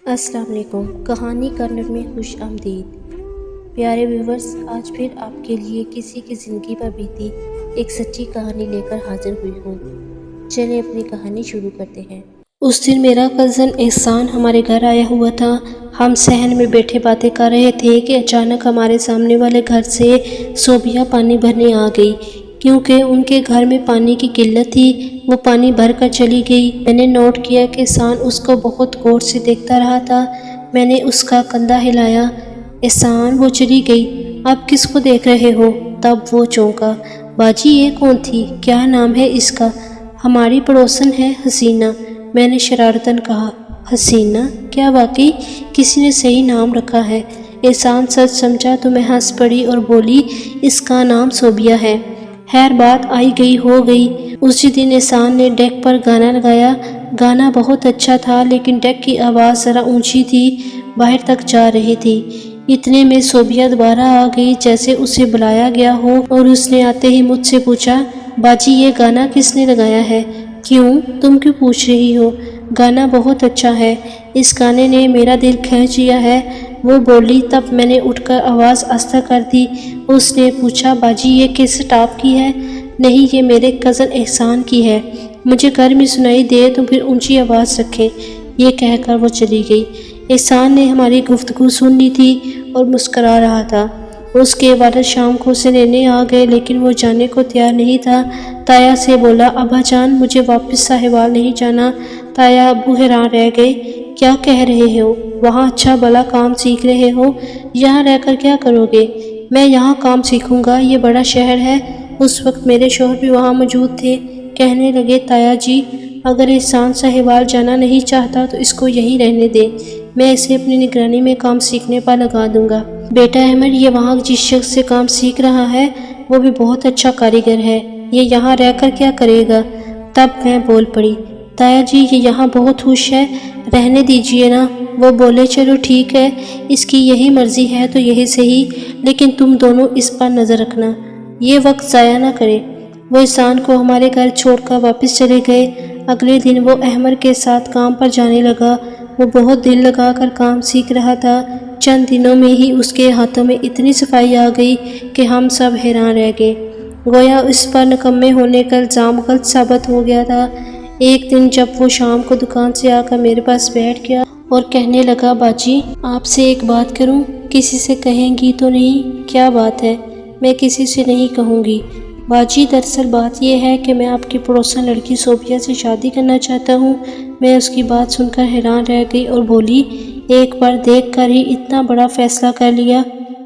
السلام علیکم۔ کہانی کارنر میں خوش آمدید۔ پیارے ویورز، آج پھر آپ کے لیے کسی کی زندگی پر بیتی ایک سچی کہانی لے کر حاضر ہوئی ہوں۔ چلیں اپنی کہانی شروع کرتے ہیں۔ اس دن میرا کزن احسان ہمارے گھر آیا ہوا تھا۔ ہم صحن میں بیٹھے باتیں کر رہے تھے کہ اچانک ہمارے سامنے والے گھر سے صوبیہ پانی بھرنے آ گئی۔ کیونکہ ان کے گھر میں پانی کی قلت تھی، وہ پانی بھر کر چلی گئی۔ میں نے نوٹ کیا کہ احسان اس کو بہت غور سے دیکھتا رہا تھا۔ میں نے اس کا کندھا ہلایا۔ احسان، وہ چلی گئی، آپ کس کو دیکھ رہے ہو؟ تب وہ چونکا۔ باجی، یہ کون تھی؟ کیا نام ہے اس کا؟ ہماری پڑوسن ہے، حسینہ، میں نے شرارتاً کہا۔ حسینہ؟ کیا واقعی کسی نے صحیح نام رکھا ہے؟ احسان سچ سمجھا تو میں ہنس پڑی اور بولی، اس کا نام صوبیہ ہے۔ خیر، بات آئی گئی ہو گئی۔ اسی دن احسان نے ڈیک پر گانا لگایا۔ گانا بہت اچھا تھا، لیکن ڈیک کی آواز ذرا اونچی تھی، باہر تک جا رہی تھی۔ اتنے میں صوبیہ دوبارہ آ گئی، جیسے اسے بلایا گیا ہو، اور اس نے آتے ہی مجھ سے پوچھا، باجی، یہ گانا کس نے لگایا ہے؟ کیوں؟ تم کیوں پوچھ رہی ہو؟ گانا بہت اچھا ہے، اس گانے نے میرا دل کھینچ لیا ہے، وہ بولی۔ تب میں نے اٹھ کر آواز آہستہ کر دی۔ اس نے پوچھا، باجی، یہ کس ٹاپ کی ہے؟ نہیں، یہ میرے کزن احسان کی ہے، مجھے گھر میں سنائی دے تو پھر اونچی آواز رکھیں۔ یہ کہہ کر وہ چلی گئی۔ احسان نے ہماری گفتگو سن لی تھی اور مسکرا رہا تھا۔ اس کے والد شام کو اسے لینے آ گئے، لیکن وہ جانے کو تیار نہیں تھا۔ تایا سے بولا، ابا جان، مجھے واپس ساہیوال نہیں جانا۔ تایا ابو حیران رہ گئے۔ کیا کہہ رہے ہو؟ وہاں اچھا بھلا کام سیکھ رہے ہو، یہاں رہ کر کیا کرو گے؟ میں یہاں کام سیکھوں گا، یہ بڑا شہر ہے۔ اس وقت میرے شوہر بھی وہاں موجود تھے۔ کہنے لگے، تایا جی، اگر احسان ساہیوال جانا نہیں چاہتا تو اس کو یہیں رہنے دیں، میں اسے اپنی نگرانی میں کام سیکھنے پر لگا دوں گا۔ بیٹا احمد، یہ وہاں جس شخص سے کام سیکھ رہا ہے وہ بھی بہت اچھا کاریگر ہے، یہ یہاں رہ کر کیا کرے گا؟ تب میں بول پڑی، تایا جی، یہ یہاں بہت خوش ہے، رہنے دیجیے نا۔ وہ بولے، چلو ٹھیک ہے، اس کی یہی مرضی ہے تو یہی صحیح، لیکن تم دونوں اس پر نظر رکھنا، یہ وقت ضائع نہ کرے۔ وہ احسان کو ہمارے گھر چھوڑ کر واپس چلے گئے۔ اگلے دن وہ احمد کے ساتھ کام پر جانے لگا۔ وہ بہت دل لگا کر کام سیکھ رہا تھا۔ چند دنوں میں ہی اس کے ہاتھوں میں اتنی صفائی آ گئی کہ ہم سب حیران رہ گئے، گویا اس پر نکمے ہونے کا الزام غلط ثابت ہو گیا تھا۔ ایک دن جب وہ شام کو دکان سے آ کر میرے پاس بیٹھ گیا اور کہنے لگا، باجی، آپ سے ایک بات کروں؟ کسی سے کہیں گی تو نہیں؟ کیا بات ہے؟ میں کسی سے نہیں کہوں گی باجی، دراصل بات یہ ہے کہ میں آپ کی پڑوسن لڑکی صوبیہ سے شادی کرنا چاہتا ہوں۔ میں اس کی بات سن کر حیران رہ گئی اور بولی، ایک بار دیکھ کر ہی اتنا بڑا فیصلہ کر لیا؟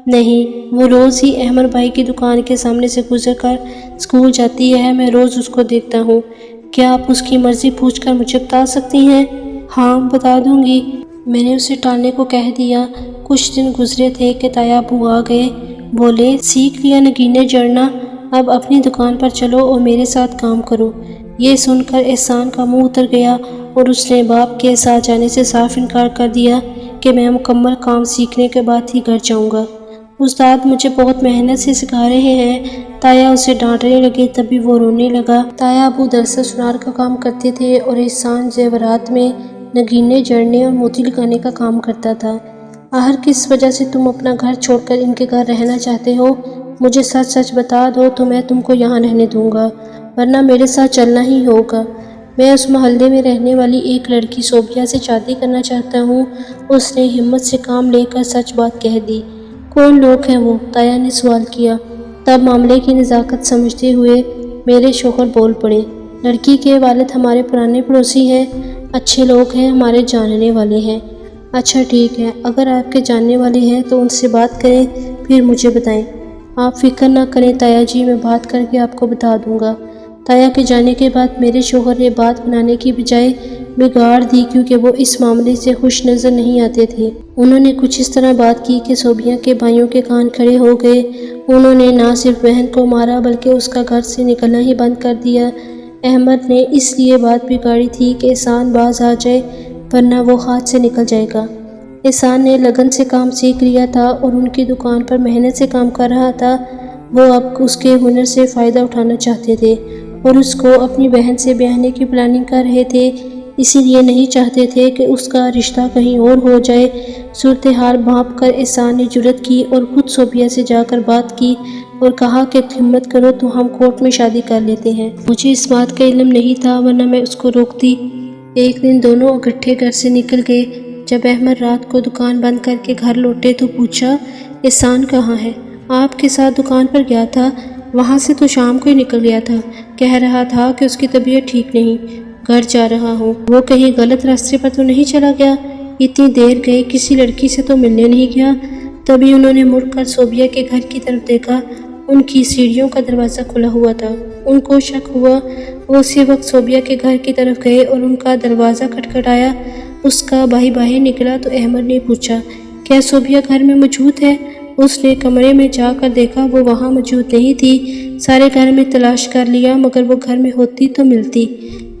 نہیں، وہ روز ہی احمد بھائی کی دکان کے سامنے سے گزر کر اسکول جاتی ہے، میں روز اس کو دیکھتا ہوں۔ کیا آپ اس کی مرضی پوچھ کر مجھے بتا سکتی ہیں؟ ہاں، بتا دوں گی، میں نے اسے ٹالنے کو کہہ دیا۔ کچھ دن گزرے تھے کہ تایا ابو آ گئے، بولے، سیکھ لیا نگینے جڑنا، اب اپنی دکان پر چلو اور میرے ساتھ کام کرو۔ یہ سن کر احسان کا منہ اتر گیا اور اس نے باپ کے ساتھ جانے سے صاف انکار کر دیا کہ میں مکمل کام سیکھنے کے بعد ہی گھر جاؤں گا۔ استاد مجھے بہت محنت سے سکھا رہے ہیں۔ تایا اسے ڈانٹنے لگے، تبھی وہ رونے لگا۔ تایا ابو دراصل سونار کا کام کرتے تھے اور احسان زیورات میں نگینے جڑنے اور موتی لگانے کا کام کرتا تھا۔ آخر کس وجہ سے تم اپنا گھر چھوڑ کر ان کے گھر رہنا چاہتے ہو؟ مجھے سچ سچ بتا دو تو میں تم کو یہاں رہنے دوں گا، ورنہ میرے ساتھ چلنا ہی ہوگا۔ میں اس محلے میں رہنے والی ایک لڑکی صوبیہ سے شادی کرنا چاہتا ہوں۔ اس نے ہمت سے کام لے کر سچ بات کہہ دی۔ کون لوگ ہیں وہ؟ تایا نے سوال کیا۔ تب معاملے کی نزاکت سمجھتے ہوئے میرے شوہر بول پڑے، لڑکی کے والد ہمارے پرانے پڑوسی ہیں، اچھے لوگ ہیں، ہمارے جاننے والے ہیں۔ اچھا ٹھیک ہے، اگر آپ کے جاننے والے ہیں تو ان سے بات کریں، پھر مجھے بتائیں۔ آپ فکر نہ کریں تایا جی، میں بات کر کے آپ کو بتا دوں گا۔ تایا کے جانے کے بعد میرے شوہر نے بات بنانے کی بجائے بگاڑ دی، کیونکہ وہ اس معاملے سے خوش نظر نہیں آتے تھے۔ انہوں نے کچھ اس طرح بات کی کہ صوبیہ کے بھائیوں کے کان کھڑے ہو گئے۔ انہوں نے نہ صرف بہن کو مارا بلکہ اس کا گھر سے نکلنا ہی بند کر دیا۔ احمد نے اس لیے بات بگاڑی تھی کہ احسان باز آ جائے، ورنہ وہ ہاتھ سے نکل جائے گا۔ احسان نے لگن سے کام سیکھ لیا تھا اور ان کی دکان پر محنت سے کام کر رہا تھا۔ وہ اب اس کے ہنر سے فائدہ اٹھانا چاہتے تھے اور اس کو اپنی بہن سے بیاہنے کی پلاننگ کر رہے تھے۔ اسی لیے نہیں چاہتے تھے کہ اس کا رشتہ کہیں اور ہو جائے۔ صورتحال بھانپ کر احسان نے جرأت کی اور خود صوبیہ سے جا کر بات کی اور کہا کہ ہمت کرو تو ہم کورٹ میں شادی کر لیتے ہیں۔ مجھے اس بات کا علم نہیں تھا ورنہ میں اس کو روکتی۔ ایک دن دونوں اکٹھے گھر سے نکل گئے۔ جب احمد رات کو دکان بند کر کے گھر لوٹے تو پوچھا، احسان کہاں ہے؟ آپ کے ساتھ دکان پر گیا تھا، وہاں سے تو شام کو ہی نکل گیا تھا، کہہ رہا تھا کہ اس کی طبیعت ٹھیک نہیں، گھر جا رہا ہوں۔ وہ کہیں غلط راستے پر تو نہیں چلا گیا؟ اتنی دیر گئے کسی لڑکی سے تو ملنے نہیں گیا؟ تبھی انہوں نے مڑ کر صوبیہ کے گھر کی طرف دیکھا، ان کی سیڑھیوں کا دروازہ کھلا ہوا تھا۔ ان کو شک ہوا، وہ اسی وقت صوبیہ کے گھر کی طرف گئے اور ان کا دروازہ کھٹکھٹایا۔ اس کا بھائی باہر نکلا تو احمد نے پوچھا، کیا صوبیہ گھر میں موجود ہے؟ اس نے کمرے میں جا کر دیکھا، وہ وہاں موجود نہیں تھی۔ سارے گھر میں تلاش کر لیا مگر وہ گھر میں ہوتی تو ملتی،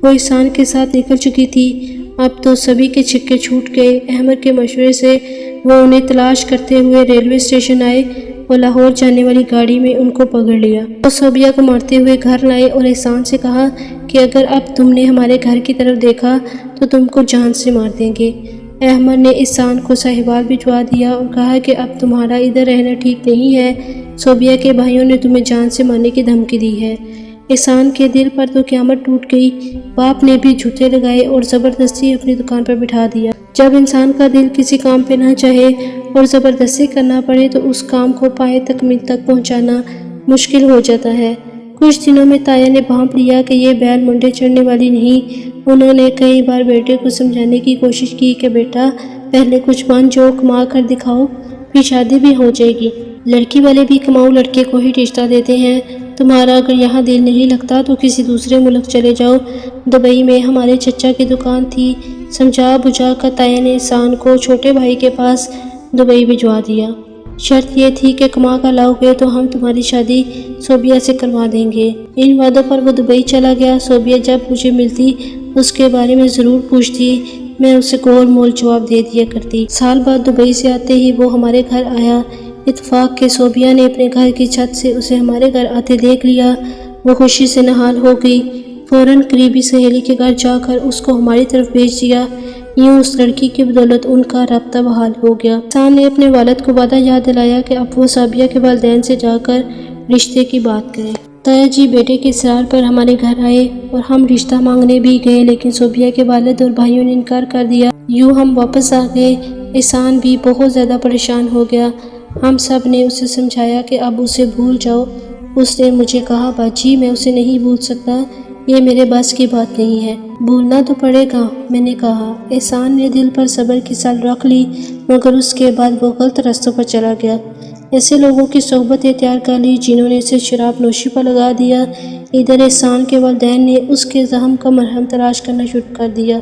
وہ احسان کے ساتھ نکل چکی تھی۔ اب تو سبھی کے چھکے چھوٹ گئے۔ احمد کے مشورے سے وہ انہیں تلاش کرتے ہوئے ریلوے اسٹیشن آئے اور لاہور جانے والی گاڑی میں ان کو پکڑ لیا۔ وہ صوبیہ کو مارتے ہوئے گھر لائے اور احسان سے کہا کہ اگر اب تم نے ہمارے گھر کی طرف دیکھا تو تم کو جان سے مار دیں گے۔ احمد نے احسان کو ساہیوال بھجوا دیا اور کہا کہ اب تمہارا ادھر رہنا ٹھیک نہیں ہے، صوبیہ کے بھائیوں نے تمہیں جان سے مارنے کی دھمکی دی ہے۔ احسان کے دل پر تو قیامت ٹوٹ گئی۔ باپ نے بھی جوتے لگائے اور زبردستی اپنی دکان پر بٹھا دیا۔ جب انسان کا دل کسی کام پہ نہ چاہے اور زبردستی کرنا پڑے تو اس کام کو پائے تکمیل تک پہنچانا مشکل ہو جاتا ہے۔ کچھ دنوں میں تایا نے بھانپ لیا کہ یہ بیل منڈے چڑھنے والی نہیں۔ انہوں نے کئی بار بیٹے کو سمجھانے کی کوشش کی کہ بیٹا پہلے کچھ بن جو، کما کر دکھاؤ، پھر شادی بھی ہو جائے گی۔ لڑکی والے بھی کماؤ لڑکے کو ہی رشتہ دیتے ہیں۔ تمہارا اگر یہاں دل نہیں لگتا تو کسی دوسرے ملک چلے جاؤ، دبئی میں ہمارے چچا کی دکان تھی۔ سمجھا بجھا کر تایا نے احسان کو چھوٹے بھائی کے پاس دبئی بھجوا دیا۔ شرط یہ تھی کہ کما کر لاؤ گے تو ہم تمہاری شادی صوبیہ سے کروا دیں گے۔ ان وعدوں پر وہ دبئی چلا گیا۔ صوبیہ جب مجھے ملتی اس کے بارے میں ضرور پوچھتی، میں اسے گول مول جواب دے دیا کرتی۔ سال بعد دبئی سے آتے ہی وہ ہمارے گھر آیا۔ اتفاق کے صوبیہ نے اپنے گھر کی چھت سے اسے ہمارے گھر آتے دیکھ لیا۔ وہ خوشی سے نہال ہو گئی، فوراً قریبی سہیلی کے گھر جا کر اس کو ہماری طرف بھیج دیا۔ یوں اس لڑکی کی بدولت ان کا رابطہ بحال ہو گیا۔ احسان نے اپنے والد کو وعدہ یاد دلایا کہ اب وہ صوبیہ کے والدین سے جا کر رشتے کی بات کریں۔ تایا جی بیٹے کے اصرار پر ہمارے گھر آئے اور ہم رشتہ مانگنے بھی گئے لیکن صوبیہ کے والد اور بھائیوں نے انکار کر دیا۔ یوں ہم واپس آ گئے۔ احسان بھی بہت زیادہ پریشان ہو گیا۔ ہم سب نے اسے سمجھایا کہ اب اسے بھول جاؤ۔ اس نے مجھے کہا، باجی میں اسے نہیں بھول سکتا، یہ میرے بس کی بات نہیں ہے۔ بھولنا تو پڑے گا، میں نے کہا۔ احسان نے دل پر صبر کی سل رکھ لی مگر اس کے بعد وہ غلط راستوں پر چلا گیا۔ ایسے لوگوں کی صحبت اختیار کر لی جنہوں نے اسے شراب نوشی پر لگا دیا۔ ادھر احسان کے والدین نے اس کے زخم کا مرہم تلاش کرنا شروع کر دیا۔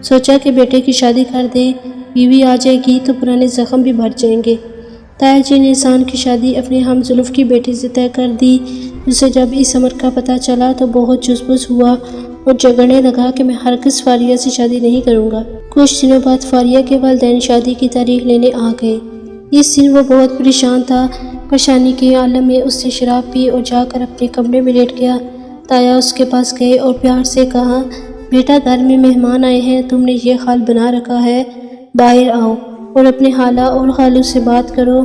سوچا کہ بیٹے کی شادی کر دیں، بیوی آ جائے گی تو پرانے زخم بھی بھر جائیں گے۔ تایا جی نے احسان کی شادی اپنے ہم زلف کی بیٹی سے طے کر دی۔ اسے جب اس امر کا پتہ چلا تو بہت جزبز ہوا اور جھگڑنے لگا کہ میں ہرگز فاریہ سے شادی نہیں کروں گا۔ کچھ دنوں بعد فاریہ کے والدین شادی کی تاریخ لینے آ گئے۔ اس دن وہ بہت پریشان تھا۔ پریشانی کے عالم میں اس نے شراب پی اور جا کر اپنے کمرے میں لیٹ گیا۔ تایا اس کے پاس گئے اور پیار سے کہا، بیٹا گھر میں مہمان آئے ہیں، تم نے یہ حال بنا رکھا ہے، باہر آؤ اور اپنے خالہ اور خالو سے بات کرو۔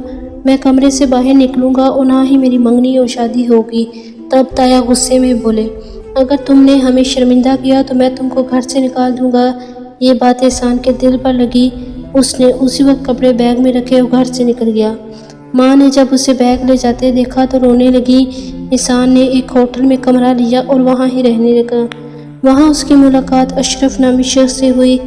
میں کمرے سے باہر نکلوں گا اور نہ ہی میری منگنی اور شادی ہوگی۔ تب تایا غصے میں بولے، اگر تم نے ہمیں شرمندہ کیا تو میں تم کو گھر سے نکال دوں گا۔ یہ بات احسان کے دل پر لگی۔ اس نے اسی وقت کپڑے بیگ میں رکھے اور گھر سے نکل گیا۔ ماں نے جب اسے بیگ لے جاتے دیکھا تو رونے لگی۔ احسان نے ایک ہوٹل میں کمرہ لیا اور وہاں ہی رہنے لگا۔ وہاں اس کی ملاقات اشرف نامی شخص سے ہوئی۔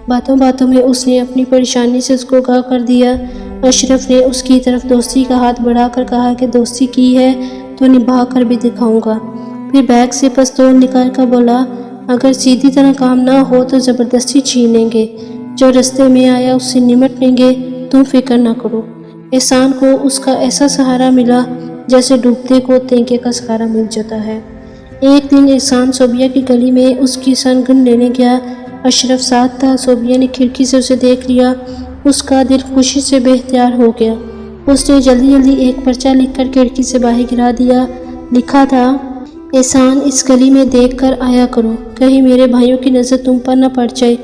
باتوں باتوں میں اس نے اپنی پریشانی سے اس کو آگاہ کر دیا۔ اشرف نے اس کی طرف دوستی کا ہاتھ بڑھا کر کہا کہ دوستی کی ہے تو نبھا کر بھی دکھاؤں گا۔ پھر بیگ سے پستول نکال کر بولا، اگر سیدھی طرح کام نہ ہو تو زبردستی چھین لیں گے، جو رستے میں آیا اس سے نمٹ لیں گے، تم فکر نہ کرو۔ احسان کو اس کا ایسا سہارا ملا جیسے ڈوبتے کو تینکے کا سہارا مل جاتا ہے۔ ایک دن احسان صوبیہ کی گلی میں اس کی سنگن لینے گیا۔ اشرف ساتھ تھا۔ صوبیہ نے کھڑکی سے اسے دیکھ لیا۔ اس کا دل خوشی سے بے اختیار ہو گیا۔ اس نے جلدی جلدی ایک پرچہ لکھ کر کھڑکی سے باہر گرا دیا۔ لکھا تھا، احسان، اس گلی میں دیکھ کر آیا کرو، کہیں میرے بھائیوں کی نظر تم پر نہ پڑ جائے،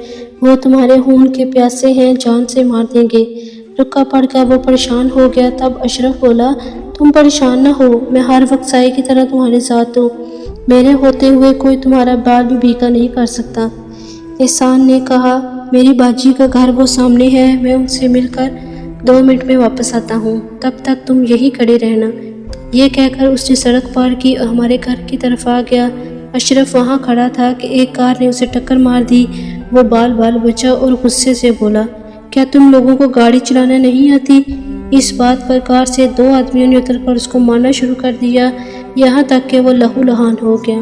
وہ تمہارے خون کے پیاسے ہیں، جان سے مار دیں گے۔ رکا پڑ کر وہ پریشان ہو گیا۔ تب اشرف بولا، تم پریشان نہ ہو، میں ہر وقت سائے کی طرح تمہارے ساتھ ہوں، میرے ہوتے ہوئے کوئی تمہارا بال بھی بھیگا نہیں کر سکتا۔ احسان نے کہا، میری باجی کا گھر وہ سامنے ہے، میں ان سے مل کر 2 منٹ میں واپس آتا ہوں، تب تک تم یہی کھڑے رہنا۔ یہ کہہ کر اس نے سڑک پار کی اور ہمارے گھر کی طرف آ گیا۔ اشرف وہاں کھڑا تھا کہ ایک کار نے اسے ٹکر مار دی۔ وہ بال بال بچا اور غصے سے بولا، کیا تم لوگوں کو گاڑی چلانا نہیں آتی؟ اس بات پر کار سے 2 آدمیوں نے اتر کر اس کو مارنا شروع کر دیا، یہاں تک کہ وہ لہو لہان ہو گیا۔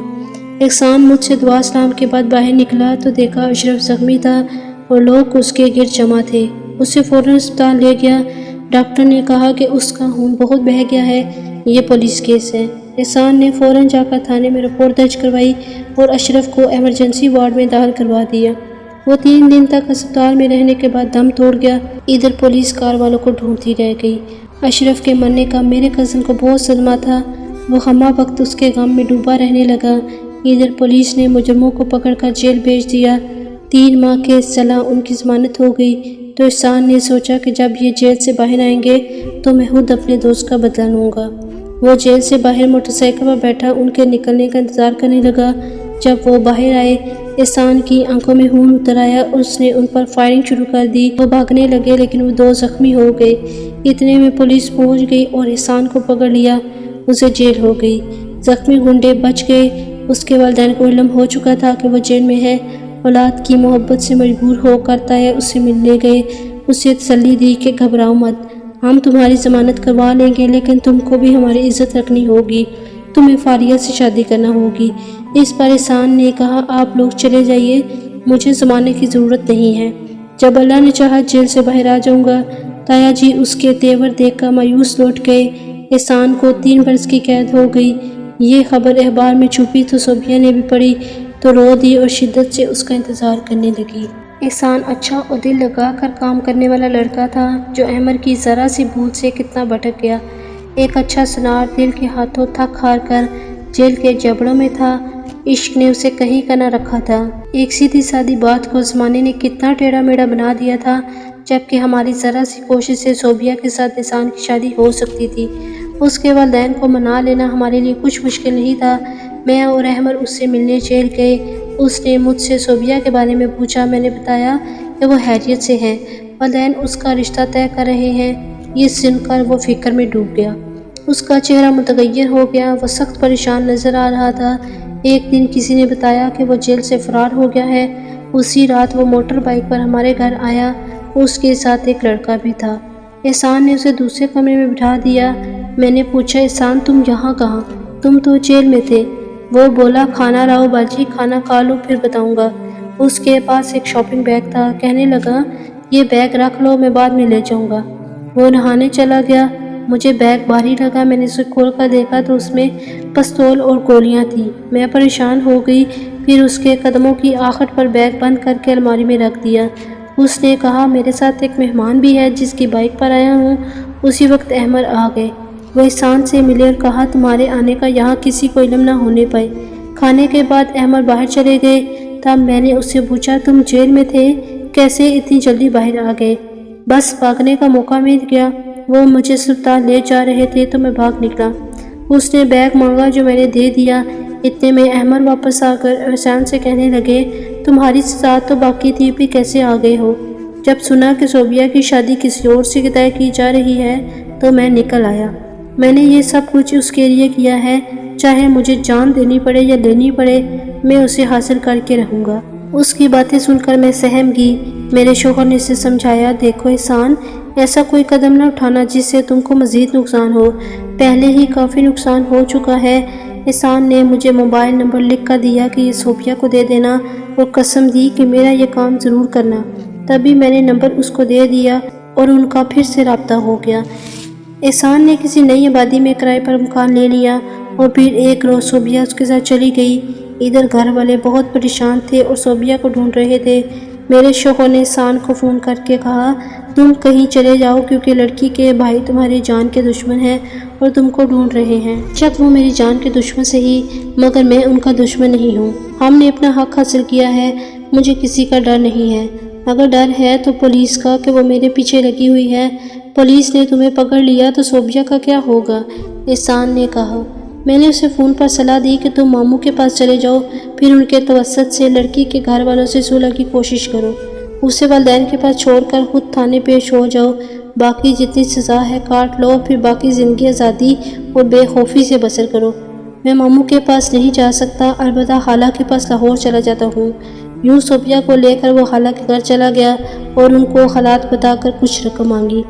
احسان مجھ سے دعا سلام کے بعد باہر نکلا تو دیکھا اشرف زخمی تھا اور لوگ اس کے گرد جمع تھے۔ اسے فوراً اسپتال لے گیا۔ ڈاکٹر نے کہا کہ اس کا خون بہت بہہ گیا ہے، یہ پولیس کیس ہے۔ احسان نے فوراً جا کر تھانے میں رپورٹ درج کروائی اور اشرف کو ایمرجنسی وارڈ میں داخل کروا دیا۔ وہ 3 دن تک اسپتال میں رہنے کے بعد دم توڑ گیا۔ ادھر پولیس کار والوں کو ڈھونڈتی رہ گئی۔ اشرف کے مرنے کا میرے کزن کو بہت صدمہ تھا، وہ ہمہ وقت اس کے غم میں ڈوبا رہنے لگا۔ ادھر پولیس نے مجرموں کو پکڑ کر جیل بھیج دیا۔ 3 ماہ کیس چلا، ان کی ضمانت ہو گئی تو احسان نے سوچا کہ جب یہ جیل سے باہر آئیں گے تو میں خود اپنے دوست کا بدلہ لوں گا۔ وہ جیل سے باہر موٹر سائیکل پر بیٹھا ان کے نکلنے کا انتظار کرنے لگا۔ جب وہ باہر آئے، احسان کی آنکھوں میں خون اتر آیا اور اس نے ان پر فائرنگ شروع کر دی۔ وہ بھاگنے لگے لیکن وہ 2 زخمی ہو گئے۔ اتنے میں پولیس پہنچ گئی اور احسان کو پکڑ لیا، اسے جیل ہو گئی۔ زخمی گنڈے بچ گئے۔ اس کے والدین کو علم ہو چکا تھا کہ وہ جیل میں ہے۔ اولاد کی محبت سے مجبور ہو کر تایا اسے ملنے گئے، اسے تسلی دی کہ گھبراؤ مت، ہم تمہاری ضمانت کروا لیں گے، لیکن تم کو بھی ہماری عزت رکھنی ہوگی، تمہیں فاریہ سے شادی کرنا ہوگی۔ اس پر احسان نے کہا، آپ لوگ چلے جائیے، مجھے زمانے کی ضرورت نہیں ہے، جب اللہ نے چاہا جیل سے باہر آ جاؤں گا۔ تایا جی اس کے تیور دیکھ کر مایوس لوٹ گئے۔ احسان کو 3 برس کی قید ہو گئی۔ یہ خبر اخبار میں چھپی تو صوبیہ نے بھی پڑھی تو رو دی اور شدت سے اس کا انتظار کرنے لگی۔ احسان اچھا اور دل لگا کر کام کرنے والا لڑکا تھا جو احمد کی ذرا سی بھول سے کتنا بھٹک گیا۔ ایک اچھا سنار دل کے ہاتھوں تھک ہار کر جیل کے جبڑوں میں تھا۔ عشق نے اسے کہیں کا نہ رکھا تھا۔ ایک سیدھی سادی بات کو زمانے نے کتنا ٹیڑھا میڑھا بنا دیا تھا، جبکہ ہماری ذرا سی کوشش سے صوبیہ کے ساتھ احسان کی شادی ہو سکتی تھی۔ اس کے والدین کو منا لینا ہمارے لیے کچھ مشکل نہیں تھا۔ میں اور احمد اس سے ملنے جیل گئے۔ اس نے مجھ سے صوبیہ کے بارے میں پوچھا، میں نے بتایا کہ وہ خیریت سے ہیں، والدین اس کا رشتہ طے کر رہے ہیں۔ یہ سن کر وہ فکر میں ڈوب گیا۔ اس کا چہرہ متغیر ہو گیا، وہ سخت پریشان نظر آ رہا تھا۔ ایک دن کسی نے بتایا کہ وہ جیل سے فرار ہو گیا ہے۔ اسی رات وہ موٹر بائیک پر ہمارے گھر آیا، اس کے ساتھ ایک لڑکا بھی تھا۔ احسان نے اسے دوسرے کمرے میں بٹھا دیا۔ میں نے پوچھا، احسان تم یہاں کہاں؟ تم تو جیل میں تھے۔ وہ بولا، کھانا لاؤ باجی، کھانا کھا لو پھر بتاؤں گا۔ اس کے پاس ایک شاپنگ بیگ تھا، کہنے لگا، یہ بیگ رکھ لو، میں بعد میں لے جاؤں گا۔ وہ نہانے چلا گیا۔ مجھے بیگ بھاری لگا، میں نے اسے کھول کر دیکھا تو اس میں پستول اور گولیاں تھیں۔ میں پریشان ہو گئی، پھر اس کے قدموں کی آہٹ پر بیگ بند کر کے الماری میں رکھ دیا۔ اس نے کہا، میرے ساتھ ایک مہمان بھی ہے جس کی بائک پر آیا ہوں۔ اسی وقت احمد آ گئے۔ وہ احسان سے ملے اور کہا، تمہارے آنے کا یہاں کسی کو علم نہ ہونے پائے۔ کھانے کے بعد احمد باہر چلے گئے۔ تب میں نے اس سے پوچھا، تم جیل میں تھے، کیسے اتنی جلدی باہر آ گئے؟ بس بھاگنے کا موقع مل گیا، وہ مجھے اسپتال لے جا رہے تھے تو میں بھاگ نکلا۔ اس نے بیگ مانگا جو میں نے دے دیا۔ اتنے میں احمد واپس آ کر احسان سے کہنے لگے، تمہاری سزا تو باقی تھی، بھی کیسے آ گئے ہو؟ جب سنا کہ صوبیہ کی شادی کسی اور سے طے کی جا رہی ہے تو میں نکل آیا۔ میں نے یہ سب کچھ اس کے لیے کیا ہے، چاہے مجھے جان دینی پڑے یا لینی پڑے، میں اسے حاصل کر کے رہوں گا۔ اس کی باتیں سن کر میں سہم گئی۔ میرے شوہر نے اسے سمجھایا، دیکھو احسان، ایسا کوئی قدم نہ اٹھانا جس سے تم کو مزید نقصان ہو، پہلے ہی کافی نقصان ہو چکا ہے۔ احسان نے مجھے موبائل نمبر لکھ کر دیا کہ یہ صوبیہ کو دے دینا اور قسم دی کہ میرا یہ کام ضرور کرنا۔ تبھی میں نے نمبر اس کو دے دیا اور ان کا پھر سے رابطہ ہو گیا۔ احسان نے کسی نئی آبادی میں کرائے پر مکان لے لیا اور پھر ایک روز صوبیہ اس کے ساتھ چلی گئی۔ ادھر گھر والے بہت پریشان تھے اور صوبیہ کو ڈھونڈ رہے تھے۔ میرے شوہر نے احسان کو فون کر کے کہا، تم کہیں چلے جاؤ کیونکہ لڑکی کے بھائی تمہاری جان کے دشمن ہیں اور تم کو ڈھونڈ رہے ہیں۔ جب وہ میری جان کے دشمن سے ہی، مگر میں ان کا دشمن نہیں ہوں۔ ہم نے اپنا حق حاصل کیا ہے، مجھے کسی کا ڈر نہیں ہے۔ اگر ڈر ہے تو پولیس کا کہ وہ میرے پیچھے لگی ہوئی ہے۔ پولیس نے تمہیں پکڑ لیا تو صوبیہ کا کیا ہوگا؟ احسان نے کہا۔ میں نے اسے فون پر صلاح دی کہ تم ماموں کے پاس چلے جاؤ، پھر ان کے توسط سے لڑکی کے گھر والوں سے صلح کی کوشش کرو، اسے والدین کے پاس چھوڑ کر خود تھانے پیش ہو جاؤ، باقی جتنی سزا ہے کاٹ لو، پھر باقی زندگی آزادی اور بے خوفی سے بسر کرو۔ میں ماموں کے پاس نہیں جا سکتا، البتہ خالہ کے پاس لاہور چلا جاتا ہوں۔ یوں صوبیہ کو لے کر وہ خالہ کے گھر چلا گیا اور ان کو حالات بتا کر کچھ رقم مانگی۔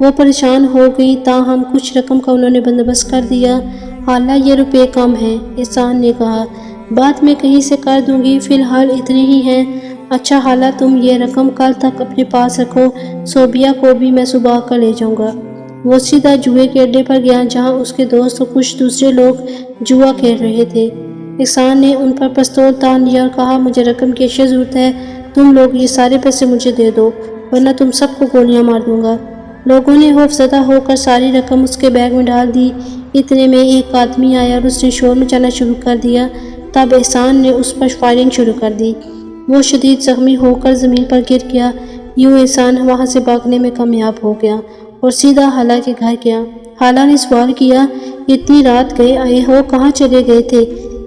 وہ پریشان ہو گئی، تاہم کچھ رقم کا انہوں نے بندوبست کر دیا۔ خالہ یہ روپے کم ہیں، احسان نے کہا، بعد میں کہیں سے کر دوں گی، فی الحال اتنے ہی ہیں۔ اچھا خالہ تم یہ رقم کل تک اپنے پاس رکھو، صوبیہ کو بھی میں صبح آ کر لے جاؤں گا۔ وہ سیدھا جوئے کے اڈے پر گیا جہاں اس کے دوست اور کچھ دوسرے لوگ جوا کھیل رہے تھے۔ احسان نے ان پر پستول تان لیا اور کہا، مجھے رقم کی اشد ضرورت ہے، تم لوگ یہ سارے پیسے مجھے دے دو ورنہ تم سب کو گولیاں مار دوں گا۔ لوگوں نے خوف زدہ ہو کر ساری رقم اس کے بیگ میں ڈال دی۔ اتنے میں ایک آدمی آیا اور اس نے شور مچانا شروع کر دیا۔ تب احسان نے اس پر فائرنگ شروع کر دی۔ وہ شدید زخمی ہو کر زمین پر گر گیا۔ یوں احسان وہاں سے بھاگنے میں کامیاب ہو گیا اور سیدھا خالہ کے گھر گیا۔ خالہ نے سوال کیا، اتنی رات گئے آئے ہو، کہاں چلے گئے تھے؟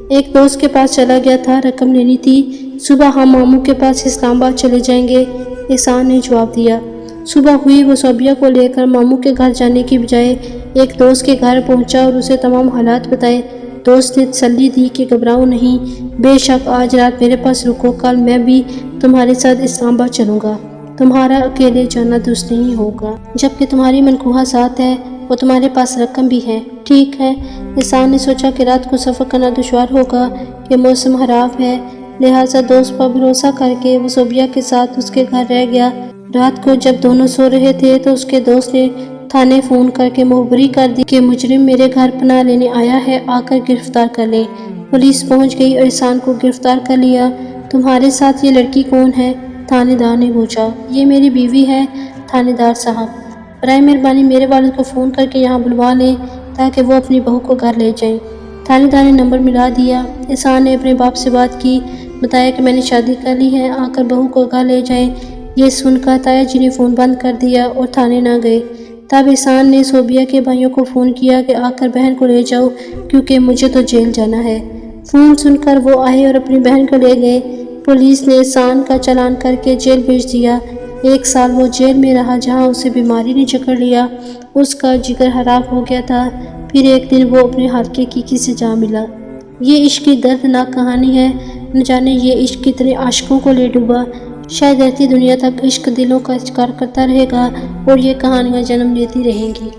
ایک دوست کے پاس چلا گیا تھا، رقم لینی تھی، صبح ہم ماموں کے پاس اسلام آباد چلے جائیں گے، احسان نے جواب دیا۔ صبح ہوئی، وہ صوبیہ کو لے کر ماموں کے گھر جانے کی بجائے ایک دوست کے گھر پہنچا اور اسے تمام حالات بتائے۔ دوست نے تسلی دی کہ گھبراؤ نہیں، بے شک آج رات میرے پاس رکو، کل میں بھی تمہارے ساتھ اسلام آباد چلوں گا، تمہارا اکیلے جانا درست نہیں ہوگا، جبکہ تمہاری منکوحہ ساتھ ہے اور تمہارے پاس رقم بھی ہے، ٹھیک ہے؟ احسان نے سوچا کہ رات کو سفر کرنا دشوار ہوگا، کہ موسم خراب ہے، لہٰذا دوست پر بھروسہ کر کے وہ صوبیہ کے ساتھ اس کے گھر رہ گیا۔ رات کو جب دونوں سو رہے تھے تو اس کے دوست نے تھانے فون کر کے مخبری کر دی کہ مجرم میرے گھر پناہ لینے آیا ہے، آ کر گرفتار کر لیں۔ پولیس پہنچ گئی اور احسان کو گرفتار کر لیا۔ تمہارے ساتھ یہ لڑکی کون ہے؟ تھانے دار نے پوچھا۔ یہ میری بیوی ہے تھانے دار صاحب، برائے مہربانی میرے والد کو فون کر کے یہاں بلوا لیں تاکہ وہ اپنی بہو کو گھر لے جائیں۔ تھانے دار نے نمبر ملا دیا۔ احسان نے اپنے باپ سے بات کی، بتایا کہ میں نے شادی کر لی ہے، آ کر بہو کو گھر لے جائیں۔ یہ سن کر تایا جی نے فون بند کر دیا اور تھانے نہ گئے۔ تب احسان نے صوبیہ کے بھائیوں کو فون کیا کہ آ کر بہن کو لے جاؤ کیونکہ مجھے تو جیل جانا ہے۔ فون سن کر وہ آئے اور اپنی بہن کو لے گئے۔ پولیس نے احسان کا چالان کر کے جیل بھیج دیا۔ 1 سال وہ جیل میں رہا جہاں اسے بیماری نے جکڑ لیا، اس کا جگر خراب ہو گیا تھا۔ پھر ایک دن وہ اپنے حلقے کی کسی جا ملا۔ یہ عشق کی دردناک کہانی ہے، نہ جانے یہ عشق کتنے عاشقوں کو لے ڈوبا۔ شاید رہتی دنیا تک عشق دلوں کا شکار کرتا رہے گا اور یہ کہانیاں جنم لیتی رہیں گی۔